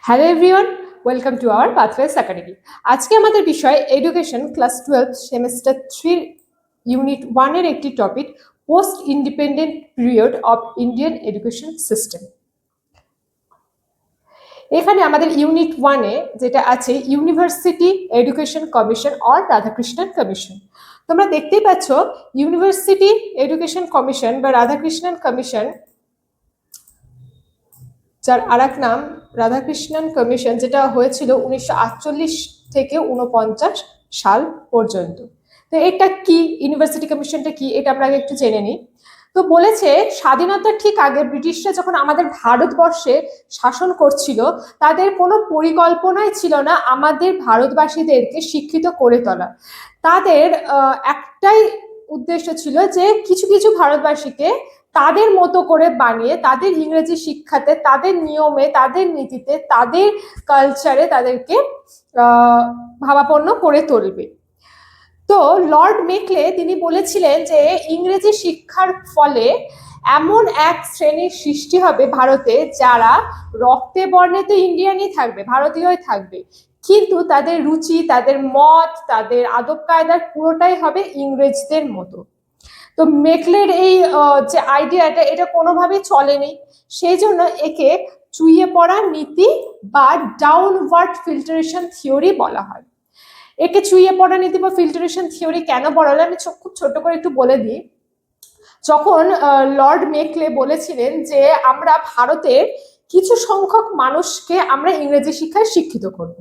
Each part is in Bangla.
Hello everyone, welcome to our pathways academy. আজকে আমাদের বিষয় এডুকেশন ক্লাস 12 সেমিস্টার 3 ইউনিট 1 এর একটি topic post independent period of Indian education system. এখানে আমাদের ইউনিট 1 এ যেটা আছে university education commission or Radhakrishnan commission. তোমরা দেখতেই পাচ্ছ ইউনিভার্সিটি এডুকেশন কমিশন বা রাধাকৃষ্ণন কমিশন, যার আর এক নাম রাধাকৃষ্ণন কমিশন, যেটা হয়েছিল 1948 থেকে 49 সাল পর্যন্ত। তো এটা কি, ইউনিভার্সিটি কমিশনটা কি, এটা আমরা আগে একটু জেনে নিই। তো বলেছে স্বাধীনতার ঠিক আগে ব্রিটিশরা যখন আমাদের ভারতবর্ষে শাসন করছিল, তাদের কোনো পরিকল্পনাই ছিল না আমাদের ভারতবাসীদেরকে শিক্ষিত করে তোলা। তাদের একটাই উদ্দেশ্য ছিল যে কিছু কিছু ভারতবাসীকে তাদের মতো করে বানিয়ে তাদের ইংরেজি শিক্ষাতে, তাদের নিয়মে, তাদের নীতিতে, তাদের কালচারে তাদেরকে ভাবাপন্ন করে তুলবে। তো লর্ড মেকলে তিনি বলেছিলেন যে ইংরেজি শিক্ষার ফলে এমন এক শ্রেণীর সৃষ্টি হবে ভারতে যারা রক্তে বর্ণে তো ইন্ডিয়ানই থাকবে, ভারতীয়ই থাকবে, কিন্তু তাদের রুচি, তাদের মত, তাদের আদব কায়দার পুরোটাই হবে ইংরেজদের মতো। তো মেকলের এই যে আইডিয়াটা, এটা কোনোভাবেই চলেনি, সেই জন্য একে চুইয়ে পড়া নীতি বা ডাউনওয়ার্ড ফিল্টারেশন থিওরি বলা হয়। একে চুইয়ে পড়া নীতি বা ফিল্টারেশন থিওরি কেন বলা হলো আমি খুব ছোট করে একটু বলে দিই। যখন লর্ড মেকলে বলেছিলেন যে আমরা ভারতের কিছু সংখ্যক মানুষকে আমরা ইংরেজি শিক্ষায় শিক্ষিত করব,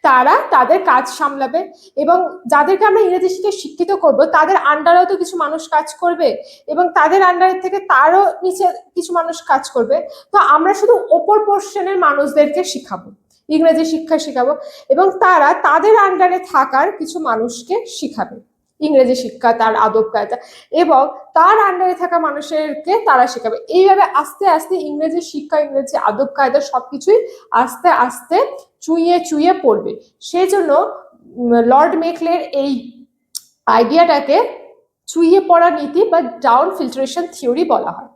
তারা তাদের কাজ সামলাবে, এবং যাদেরকে আমরা ইংরেজি শিক্ষায় শিক্ষিত করব তাদের আন্ডারেও তো কিছু মানুষ কাজ করবে, এবং তাদের আন্ডারের থেকে তারও নিচে কিছু মানুষ কাজ করবে। তো আমরা শুধু ওপর পোর্শনের মানুষদেরকে শিখাবো, ইংরেজি শিক্ষা শিখাবো, এবং তারা তাদের আন্ডারে থাকার কিছু মানুষকে শিখাবে ইংরেজি শিক্ষা, তার আদব কায়দা, এবং তার আন্ডারে থাকা মানুষেরকে তারা শেখাবে। এইভাবে আস্তে আস্তে ইংরেজি শিক্ষা, ইংরেজি আদব কায়দা সবকিছুই আস্তে আস্তে চুইয়ে চুইয়ে পড়বে। সেই জন্য লর্ড মেকলের এই আইডিয়াটাকে চুইয়ে পড়া নীতি বা ডাউন ফিল্টারেশন থিওরি বলা হয়।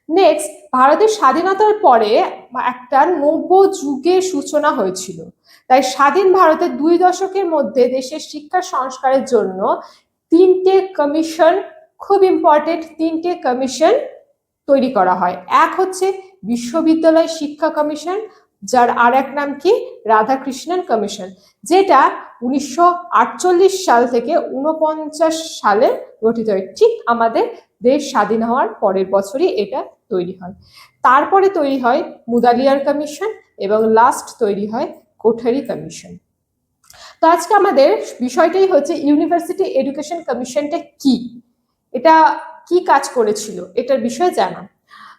নেক্সট, ভারতের স্বাধীনতার পরে একটা নব্য যুগের সূচনা হয়েছিল। তাই স্বাধীন ভারতের 2 দশকের মধ্যে দেশের শিক্ষা সংস্কারের জন্য 3টে কমিশন, খুব ইম্পর্টেন্ট 3টে কমিশন তৈরি করা হয়। এক হচ্ছে বিশ্ববিদ্যালয় শিক্ষা কমিশন, যার আর এক নাম কি রাধাকৃষ্ণন কমিশন, যেটা 1948 সাল থেকে 49 সালে গঠিত হয়। ঠিক আমাদের দেশ স্বাধীন হওয়ার পরের বছরই এটা তৈরি হয়। তারপরে তৈরি হয় মুদালিয়ার কমিশন, এবং লাস্ট তৈরি হয় কোঠারি কমিশন। তো আজকে আমাদের বিষয়টাই হচ্ছে ইউনিভার্সিটি এডুকেশন কমিশনটা কি, এটা কি কাজ করেছিল, এটার বিষয়ে জানা।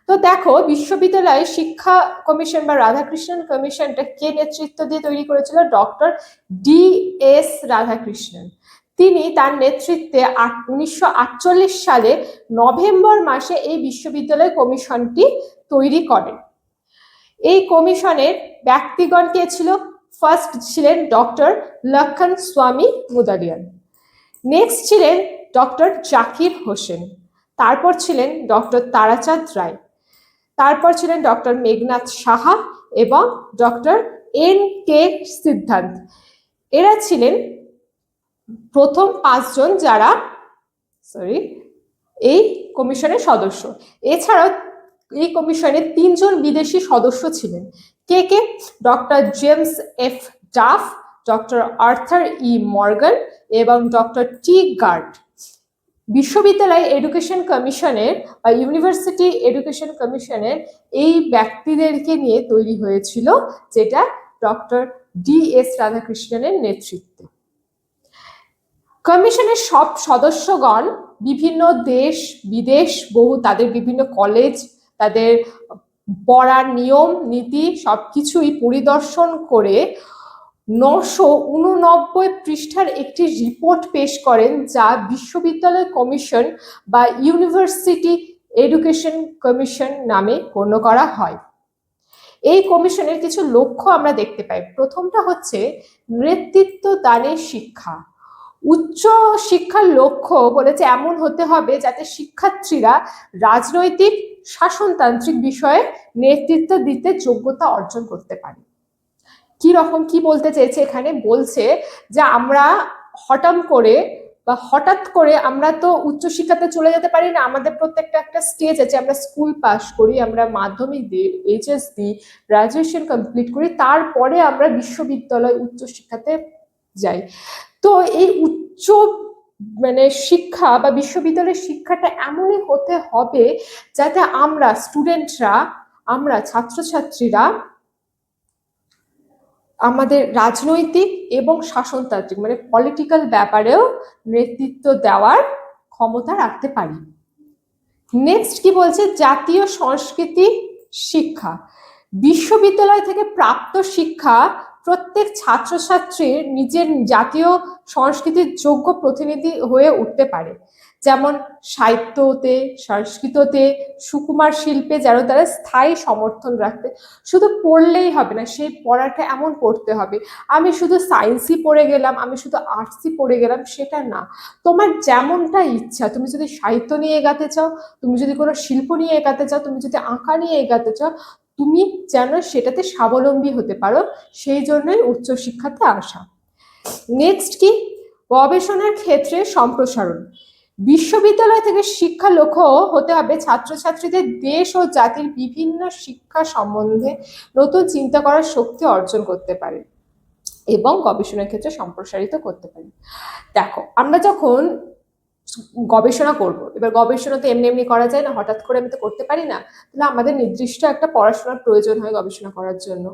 তো দেখো, বিশ্ববিদ্যালয় শিক্ষা কমিশন বা রাধাকৃষ্ণন কমিশনটা কে নেতৃত্ব দিয়ে তৈরি করেছিল? Doctor D.S. রাধাকৃষ্ণন। তিনি তার নেতৃত্বে 1948 সালে নভেম্বর মাসে এই বিশ্ববিদ্যালয় কমিশনটি তৈরি করেন। এই কমিশনের ব্যক্তিগণ কে ছিল? ফার্স্ট ছিলেন ডক্টর লক্ষণ স্বামী মুদালিয়ার, নেক্সট ছিলেন ডক্টর জাকির হোসেন, তারপর ছিলেন ডক্টর তারাচাঁদ রায়, তারপর ছিলেন ডক্টর মেঘনাথ সাহা এবং ডক্টর N.K. সিদ্ধান্ত। এরা ছিলেন প্রথম 5 জন যারা এই কমিশনের সদস্য। এছাড়াও এই কমিশনে 3 জন বিদেশি সদস্য ছিলেন। কে কে? Doctor James F Duff, doctor Arthur E Morgan এবং ডক্টর টি গার্ড। বিশ্ববিদ্যালয় এডুকেশন কমিশনের বা ইউনিভার্সিটি এডুকেশন কমিশনের এই ব্যক্তিদেরকে নিয়ে তৈরি হয়েছিল, যেটা ডক্টর D.S. রাধাকৃষ্ণনের নেতৃত্বে। কমিশনের সব সদস্যগণ বিভিন্ন দেশ বিদেশ, তাদের বিভিন্ন কলেজ, তাদের পড়ার নিয়ম নীতি সবকিছুই পরিদর্শন করে 989 পৃষ্ঠার একটি রিপোর্ট পেশ করেন, যা বিশ্ববিদ্যালয় কমিশন বা ইউনিভার্সিটি এডুকেশন কমিশন নামে গণ্য করা হয়। এই কমিশনের কিছু লক্ষ্য আমরা দেখতে পাই। প্রথমটা হচ্ছে নেতৃত্ব দানের শিক্ষা। উচ্চ শিক্ষার লক্ষ্য বলেছে এমন হতে হবে যাতে শিক্ষার্থীরা রাজনৈতিক শাসনতান্ত্রিক বিষয়ে নেতৃত্ব দিতে যোগ্যতা অর্জন করতে পারে। কি বলতে চেয়েছে এখানে? বলছে যে আমরা হঠাৎ করে আমরা তো উচ্চশিক্ষাতে চলে যেতে পারি না। আমাদের প্রত্যেকটা একটা স্টেজ আছে, আমরা স্কুল পাস করি, আমরা মাধ্যমিক দিই, এইচএস দিই, গ্রাজুয়েশন কমপ্লিট করি, তারপরে আমরা বিশ্ববিদ্যালয় উচ্চশিক্ষাতে যাই। তো এই উচ্চ শিক্ষা বা বিশ্ববিদ্যালয়ের শিক্ষাটা এমনই হতে হবে যাতে আমরা ছাত্রছাত্রীরা আমাদের রাজনৈতিক এবং শাসনতান্ত্রিক পলিটিক্যাল ব্যাপারেও নেতৃত্ব দেওয়ার ক্ষমতা রাখতে পারি। নেক্সট কি বলছে? জাতীয় সংস্কৃতি শিক্ষা। বিশ্ববিদ্যালয় থেকে প্রাপ্ত শিক্ষা প্রত্যেক ছাত্রছাত্রীর নিজের জাতীয় সংস্কৃতির যোগ্য প্রতিনিধি হয়ে উঠতে পারে, যেমন সাহিত্যতে, সংস্কৃততে, সুকুমার শিল্পে যেন তারা স্থায়ী সমর্থন রাখতে। শুধু পড়লেই হবে না, সেই পড়াটা এমন পড়তে হবে আমি শুধু সায়েন্সই পড়ে গেলাম, আমি শুধু আর্টসই পড়ে গেলাম, সেটা না। তোমার যেমনটা ইচ্ছা, তুমি যদি সাহিত্য নিয়ে এগাতে চাও, তুমি যদি কোনো শিল্প নিয়ে এগাতে চাও, তুমি যদি আঁকা নিয়ে এগাতে চাও, তুমি যেন সেটাতে স্বাবলম্বী হতে পারো, সেই জন্যই উচ্চশিক্ষাতে আসা। নেক্সট কি? গবেষণার ক্ষেত্রে সম্প্রসারণ। বিশ্ববিদ্যালয় থেকে শিক্ষা লক্ষ্য হতে হবে ছাত্রছাত্রীদের দেশ ও জাতির বিভিন্ন শিক্ষা সম্বন্ধে নতুন চিন্তা করার শক্তি অর্জন করতে পারে এবং গবেষণার ক্ষেত্রে সম্প্রসারিত করতে পারে। দেখো, আমরা যখন গবেষণা করব, এবার গবেষণা তো এমনি এমনি করা যায় না, হঠাৎ করে আমি তো করতে পারি না, তাহলে আমাদের নির্দিষ্ট একটা পড়াশোনার প্রয়োজন হয় গবেষণা করার জন্য।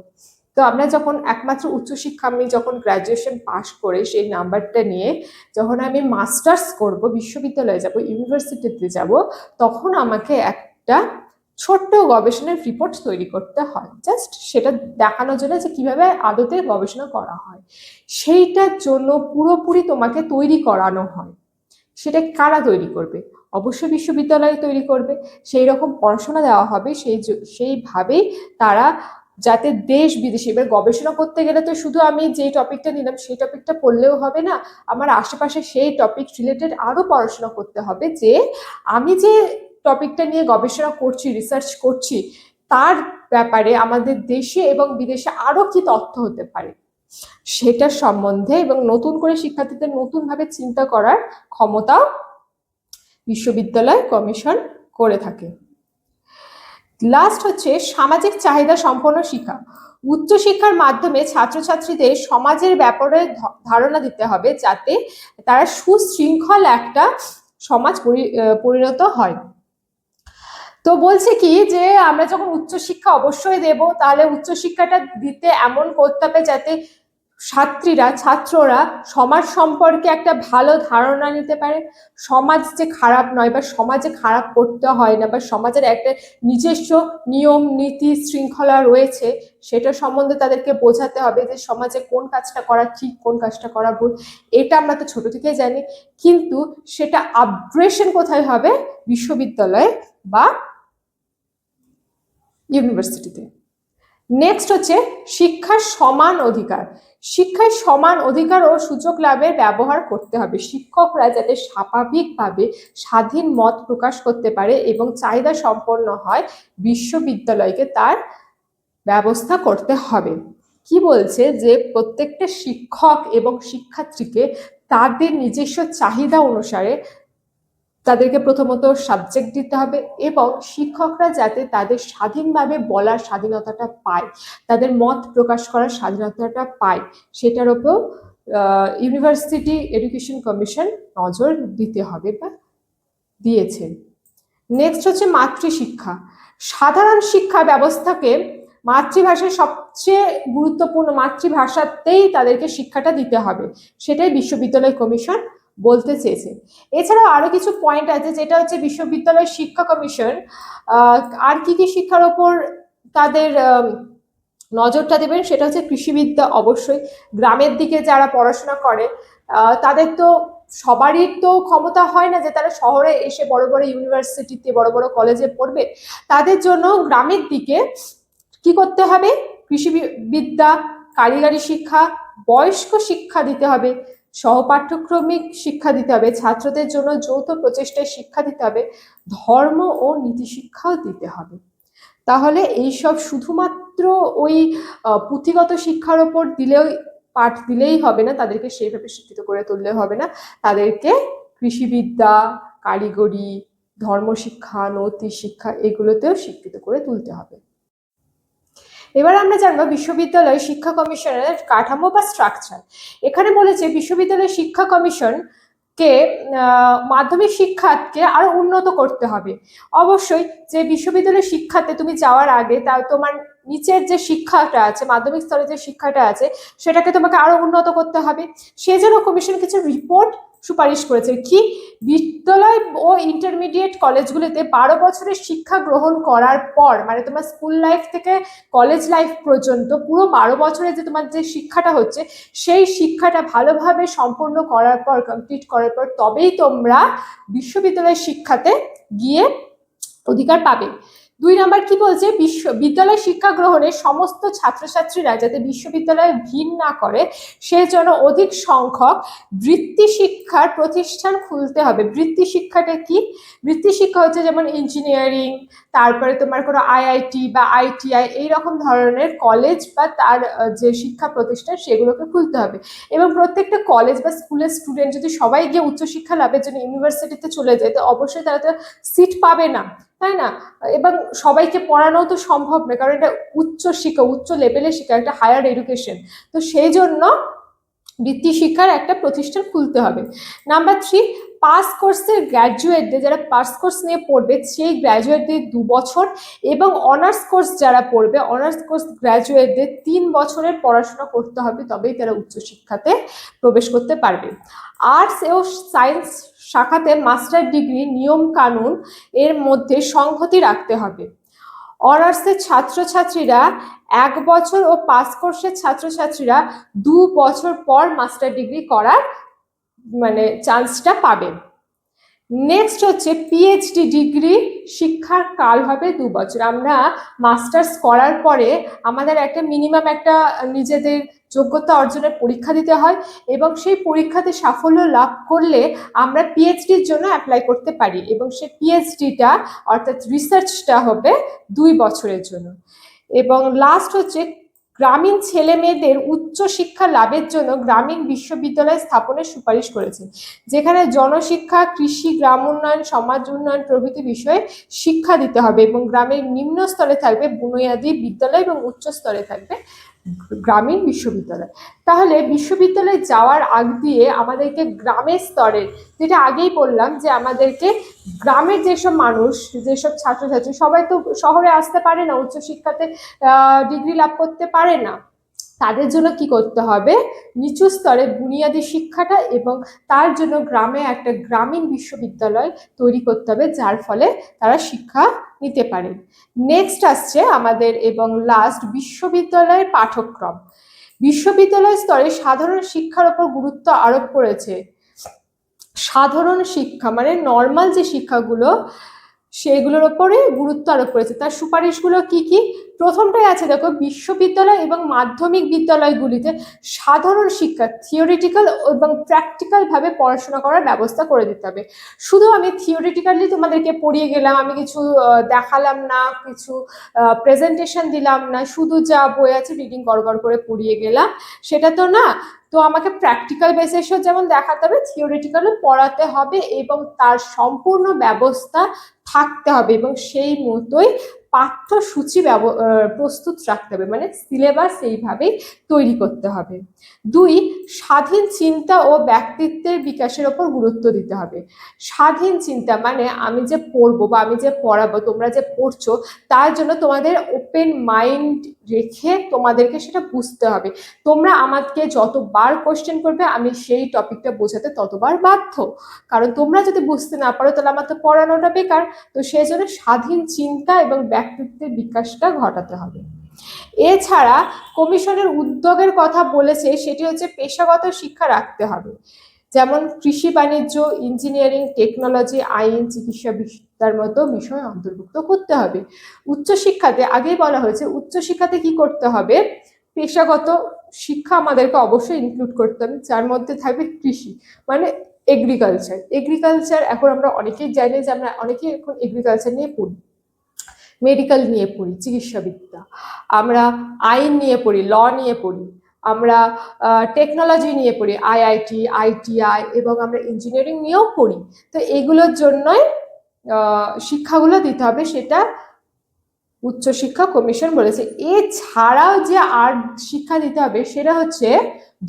তো আমরা যখন একমাত্র উচ্চশিক্ষা, আমি যখন গ্রাজুয়েশন পাশ করে সেই নাম্বারটা নিয়ে যখন আমি মাস্টার্স করব, বিশ্ববিদ্যালয়ে যাব, ইউনিভার্সিটিতে যাব, তখন আমাকে একটা ছোট্ট গবেষণার রিপোর্ট তৈরি করতে হয়, জাস্ট সেটা দেখানোর জন্য যে কিভাবে আদতে গবেষণা করা হয়। সেইটার জন্য পুরোপুরি তোমাকে তৈরি করানো হয়। সেটা কারা তৈরি করবে? অবশ্যই বিশ্ববিদ্যালয় তৈরি করবে। সেই রকম পড়াশোনা দেওয়া হবে, সেইভাবেই তারা যাতে দেশ বিদেশে, এবার গবেষণা করতে গেলে তো শুধু আমি যে টপিকটা নিলাম সেই টপিকটা পড়লেও হবে না, আমার আশেপাশে সেই টপিক রিলেটেড আরো পড়াশোনা করতে হবে, যে আমি যে টপিকটা নিয়ে গবেষণা করছি, রিসার্চ করছি, তার ব্যাপারে আমাদের দেশে এবং বিদেশে আরো কি তথ্য হতে পারে সেটার সম্বন্ধে, এবং নতুন করে শিক্ষার্থীদের নতুনভাবে চিন্তা করার ক্ষমতা বিশ্ববিদ্যালয় কমিশন করে থাকে। লাস্ট হচ্ছে সামাজিক চাহিদা সম্পন্ন শিক্ষা। উচ্চশিক্ষার মাধ্যমে ছাত্রছাত্রীদের সমাজের ব্যাপারে ধারণা দিতে হবে যাতে তারা সুশৃঙ্খল একটা সমাজ পরিণত হয়। তো বলছে কি যে আমরা যখন উচ্চশিক্ষা অবশ্যই দেব, তাহলে উচ্চশিক্ষাটা দিতে এমন করতে হবে যাতে ছাত্ররা সমাজ সম্পর্কে একটা ভালো ধারণা নিতে পারে, সমাজ যে খারাপ নয়, বা সমাজে খারাপ করতে হয় না, বা সমাজের একটা নিজস্ব নিয়ম নীতি শৃঙ্খলা রয়েছে, সেটা সম্বন্ধে তাদেরকে বোঝাতে হবে যে সমাজে কোন কাজটা করা ঠিক, কোন কাজটা করা ভুল। এটা আমরা তো ছোট থেকেই জানি, কিন্তু সেটা আপগ্রেশন কোথায় হবে? বিশ্ববিদ্যালয়ে বা ইউনিভার্সিটিতে। নেক্সট হচ্ছে শিক্ষার সমান অধিকার। শিক্ষায় সমান অধিকার ও সুযোগ লাভের ব্যবহার করতে হবে। শিক্ষকরা যাতে স্বাভাবিকভাবে স্বাধীন মত প্রকাশ করতে পারে এবং চাহিদা সম্পন্ন হয়, বিশ্ববিদ্যালয়কে তার ব্যবস্থা করতে হবে। কি বলছে? যে প্রত্যেকটা শিক্ষক এবং শিক্ষার্থীকে তাদের নিজস্ব চাহিদা অনুসারে তাদেরকে প্রথমত সাবজেক্ট দিতে হবে, এবং শিক্ষকরা যাতে তাদের স্বাধীনভাবে বলার স্বাধীনতাটা পায়, তাদের মত প্রকাশ করার স্বাধীনতাটা পায়, সেটার উপর ইউনিভার্সিটি এডুকেশন কমিশন নজর দিতে হবে বা দিয়েছে। নেক্সট হচ্ছে মাতৃশিক্ষা। সাধারণ শিক্ষা ব্যবস্থাকে মাতৃভাষায় সবচেয়ে গুরুত্বপূর্ণ, মাতৃভাষাতেই তাদেরকে শিক্ষাটা দিতে হবে, সেটাই বিশ্ববিদ্যালয় কমিশন বলতে চেয়েছে। এছাড়াও আরো কিছু পয়েন্ট আছে, যেটা হচ্ছে বিশ্ববিদ্যালয় শিক্ষা কমিশন আর কি কি শিক্ষার ওপর তাদের নজরটা দেবেন, সেটা হচ্ছে কৃষিবিদ্যা। অবশ্যই গ্রামের দিকে যারা পড়াশোনা করে তাদের তো সবারই তো ক্ষমতা হয় না যে তারা শহরে এসে বড় বড় ইউনিভার্সিটিতে, বড় বড় কলেজে পড়বে। তাদের জন্য গ্রামের দিকে কি করতে হবে? কৃষিবিদ্যা, কারিগরি শিক্ষা, বয়স্ক শিক্ষা দিতে হবে, সহপাঠ্যক্রমিক শিক্ষা দিতে হবে, ছাত্রদের জন্য যৌথ প্রচেষ্টায় শিক্ষা দিতে হবে, ধর্ম ও নীতি শিক্ষাও দিতে হবে। তাহলে এইসব শুধুমাত্র শুধুমাত্র ওই পুঁথিগত শিক্ষার ওপর দিলেও পাঠ দিলেই হবে না, তাদেরকে সেইভাবে শিক্ষিত করে তুললে হবে না, তাদেরকে কৃষিবিদ্যা, কারিগরি, ধর্মশিক্ষা, নৈতিক শিক্ষা এগুলোতেও শিক্ষিত করে তুলতে হবে। এবার আমরা জানবো বিশ্ববিদ্যালয় শিক্ষা কমিশনের কাঠামো বা স্ট্রাকচার। এখানে বলেছে বিশ্ববিদ্যালয় শিক্ষা কমিশন কে মাধ্যমিক শিক্ষাকে আরো উন্নত করতে হবে। অবশ্যই যে বিশ্ববিদ্যালয়ের শিক্ষাতে তুমি যাওয়ার আগে তা তোমার নিচের যে শিক্ষাটা আছে, মাধ্যমিক স্তরে যে শিক্ষাটা আছে, সেটাকে তোমাকে আরো উন্নত করতে হবে। সেজন্য কমিশন কিছু রিপোর্ট সুপারিশ করেছে। কি? বিদ্যালয় ও ইন্টারমিডিয়েট কলেজগুলিতে 12 বছরের শিক্ষা গ্রহণ করার পর, মানে তোমার স্কুল লাইফ থেকে কলেজ লাইফ পর্যন্ত পুরো 12 বছরে যে তোমার যে শিক্ষাটা হচ্ছে, সেই শিক্ষাটা ভালোভাবে সম্পূর্ণ করার পর, কমপ্লিট করার পর তবেই তোমরা বিশ্ববিদ্যালয়ের শিক্ষাতে গিয়ে অধিকার পাবে। 2 নম্বর কি বলছে? বিদ্যালয় শিক্ষা গ্রহণে সমস্ত ছাত্রছাত্রীরা যাতে বিশ্ববিদ্যালয়ে ভিড় না করে, সেজন্য অধিক সংখ্যক বৃত্তি শিক্ষার প্রতিষ্ঠান খুলতে হবে। বৃত্তি শিক্ষাটা কি? বৃত্তি শিক্ষা হচ্ছে যেমন ইঞ্জিনিয়ারিং, তারপরে তোমার কোনো আইআইটি বা আইটিআই এইরকম ধরনের কলেজ বা তার যে শিক্ষা প্রতিষ্ঠান সেগুলোকে খুলতে হবে। এবং প্রত্যেকটা কলেজ বা স্কুলের স্টুডেন্ট যদি সবাই গিয়ে উচ্চশিক্ষা লাভের জন্য ইউনিভার্সিটিতে চলে যায়, তো অবশ্যই তারা তো সিট পাবে না, তাই না? এবং সবাইকে পড়ানো তো সম্ভব না, কারণ এটা উচ্চ শিক্ষা, উচ্চ লেভেলের শিক্ষা, একটা হায়ার এডুকেশন। তো সেই জন্য বৃত্তি শিক্ষার একটা প্রতিষ্ঠান খুলতে হবে। নাম্বার 3, পাস কোর্সের গ্র্যাজুয়েটদের, যারা পাস কোর্স নিয়ে পড়বে সেই গ্র্যাজুয়েটদের 2 বছর, এবং অনার্স কোর্স যারা পড়বে, অনার্স কোর্স গ্র্যাজুয়েটদের 3 বছরের পড়াশোনা করতে হবে, তবেই তারা উচ্চশিক্ষাতে প্রবেশ করতে পারবে। আর্টস ও সায়েন্স শাখাতে মাস্টার ডিগ্রি নিয়ম কানুন এর মধ্যে সংহতি রাখতে হবে। অনার্সের ছাত্রছাত্রীরা 1 বছর ও পাস কোর্সের ছাত্রছাত্রীরা 2 বছর পর মাস্টার ডিগ্রি করার মানে চান্সটা পাবে। নেক্সট হচ্ছে পিএইচডি ডিগ্রি শিক্ষার কাল হবে 2 বছর। আমরা মাস্টার্স করার পরে আমাদের একটা মিনিমাম একটা নিজেদের যোগ্যতা অর্জনের পরীক্ষা দিতে হয়, এবং সেই পরীক্ষাতে সাফল্য লাভ করলে আমরা পিএইচডির জন্য অ্যাপ্লাই করতে পারি, এবং সেই পিএইচডিটা অর্থাৎ রিসার্চটা হবে 2 বছরের জন্য। এবং লাস্ট হচ্ছে গ্রামীণ ছেলে মেয়েদের উচ্চশিক্ষা লাভের জন্য গ্রামীণ বিশ্ববিদ্যালয় স্থাপনের সুপারিশ করেছে, যেখানে জনশিক্ষা, কৃষি, গ্রাম উন্নয়ন, সমাজ উন্নয়ন প্রভৃতি বিষয়ে শিক্ষা দিতে হবে, এবং গ্রামের নিম্ন স্তরে থাকবে বুনিয়াদী বিদ্যালয় এবং উচ্চ স্তরে থাকবে গ্রামীণ বিশ্ববিদ্যালয়। তাহলে বিশ্ববিদ্যালয়ে যাওয়ার আগ দিয়ে আমাদেরকে গ্রামের স্তরের, যেটা আগেই বললাম যে আমাদেরকে গ্রামের যেসব মানুষ, যেসব ছাত্রছাত্রী, সবাই তো শহরে আসতে পারে না, উচ্চশিক্ষাতে ডিগ্রি লাভ করতে পারে না, তাদের জন্য কি করতে হবে? নিচু স্তরে বুনিয়াদী শিক্ষাটা, এবং তার জন্য গ্রামে একটা গ্রামীণ বিশ্ববিদ্যালয় তৈরি করতে হবে, যার ফলে তারা শিক্ষা নিতে পারে। নেক্সট আসছে আমাদের এবং লাস্ট বিশ্ববিদ্যালয়ের পাঠ্যক্রম। বিশ্ববিদ্যালয় স্তরে সাধারণ শিক্ষার উপর গুরুত্ব আরোপ করেছে। সাধারণ শিক্ষা মানে নর্মাল যে শিক্ষাগুলো, সেগুলোর ওপরে গুরুত্ব আরোপ করেছে। তার সুপারিশগুলো কি কি? প্রথমটাই আছে দেখো, বিশ্ববিদ্যালয় এবং মাধ্যমিক বিদ্যালয়গুলিতে সাধারণ শিক্ষা, থিওরিটিক্যাল এবং প্র্যাকটিক্যাল ভাবে পড়াশোনা করার ব্যবস্থা করে দিতে হবে। শুধু আমি থিওরিটিক্যালি তোমাদেরকে পড়িয়ে গেলাম, আমি কিছু দেখালাম না, কিছু প্রেজেন্টেশন দিলাম না, শুধু যা বই আছে রিডিং গড় করে পড়িয়ে গেলাম, সেটা তো না। তো আমাকে প্র্যাকটিক্যাল বেসিসও যেমন দেখাতে হবে, থিওরিটিক্যালও পড়াতে হবে, এবং তার সম্পূর্ণ ব্যবস্থা থাকতে হবে, এবং সেই মতোই পাঠ্যসূচি প্রস্তুত রাখতে হবে, মানে সিলেবাস এইভাবেই তৈরি করতে হবে। 2, স্বাধীন চিন্তা ও ব্যক্তিত্বের বিকাশের ওপর গুরুত্ব দিতে হবে। স্বাধীন চিন্তা মানে আমি যে পড়বো বা আমি যে পড়াবো, তোমরা যে পড়ছো, তার জন্য তোমাদের ওপেন মাইন্ড রেখে তোমাদেরকে সেটা বুঝতে হবে। তোমরা আমাকে যতবার কোশ্চেন করবে, আমি সেই টপিকটা বোঝাতে ততবার বাধ্য, কারণ তোমরা যদি বুঝতে না পারো তাহলে আমার তো পড়ানোটা বেকার। তো সেই জন্য স্বাধীন চিন্তা এবং ব্যক্তিত্বের বিকাশটা ঘটাতে হবে। এছাড়া কমিশনের উদ্যোগের কথা বলেছে, সেটি হচ্ছে পেশাগত শিক্ষা রাখতে হবে, যেমন কৃষি, বাণিজ্য, ইঞ্জিনিয়ারিং, টেকনোলজি, আইন, চিকিৎসা বিদ্যার মতো বিষয় অন্তর্ভুক্ত করতে হবে। উচ্চশিক্ষাতে আগেই বলা হয়েছে, উচ্চশিক্ষাতে কি করতে হবে? পেশাগত শিক্ষা আমাদেরকে অবশ্যই ইনক্লুড করতে হবে, যার মধ্যে থাকবে কৃষি মানে এগ্রিকালচার। এখন আমরা অনেকেই জানি যে আমরা অনেকেই এখন এগ্রিকালচার নিয়ে পড়ি। মেডিকেল নিয়ে পড়ি, চিকিৎসাবিদ্যা, আমরা আইন নিয়ে পড়ি, ল নিয়ে পড়ি, আমরা টেকনোলজি নিয়ে পড়ি, আইআইটি, আইটিআই, এবং আমরা ইঞ্জিনিয়ারিং নিয়েও পড়ি। তো এগুলোর জন্যই শিক্ষাগুলো দিতে হবে, সেটা উচ্চশিক্ষা কমিশন বলেছে। এছাড়াও যে আর শিক্ষা দিতে হবে সেটা হচ্ছে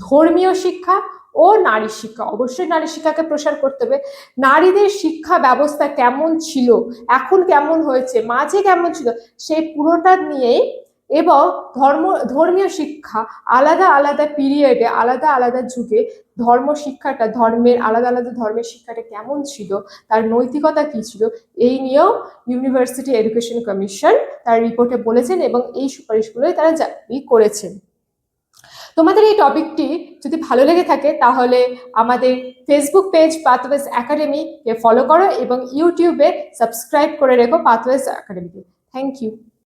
ধর্মীয় শিক্ষা ও নারী শিক্ষা। অবশ্যই নারী শিক্ষাকে প্রসার করতে হবে। নারীদের শিক্ষা ব্যবস্থা কেমন ছিল, এখন কেমন হয়েছে, মাঝে কেমন ছিল, সেই পুরোটা নিয়েই, এবং ধর্মীয় শিক্ষা আলাদা আলাদা পিরিয়ডে, আলাদা আলাদা যুগে ধর্ম শিক্ষাটা, আলাদা আলাদা ধর্মের শিক্ষাটা কেমন ছিল, তার নৈতিকতা কি ছিল, এই নিয়েও ইউনিভার্সিটি এডুকেশন কমিশন তার রিপোর্টে বলেছেন, এবং এই সুপারিশগুলোই তারা জারি করেছেন। তোমাদের এই টপিকটি যদি ভালো লেগে থাকে তাহলে আমাদের ফেসবুক পেজ পাথওয়েজ একাডেমিকে ফলো করো এবং ইউটিউবে সাবস্ক্রাইব করে রেখো পাথওয়েজ একাডেমিকে। Thank you.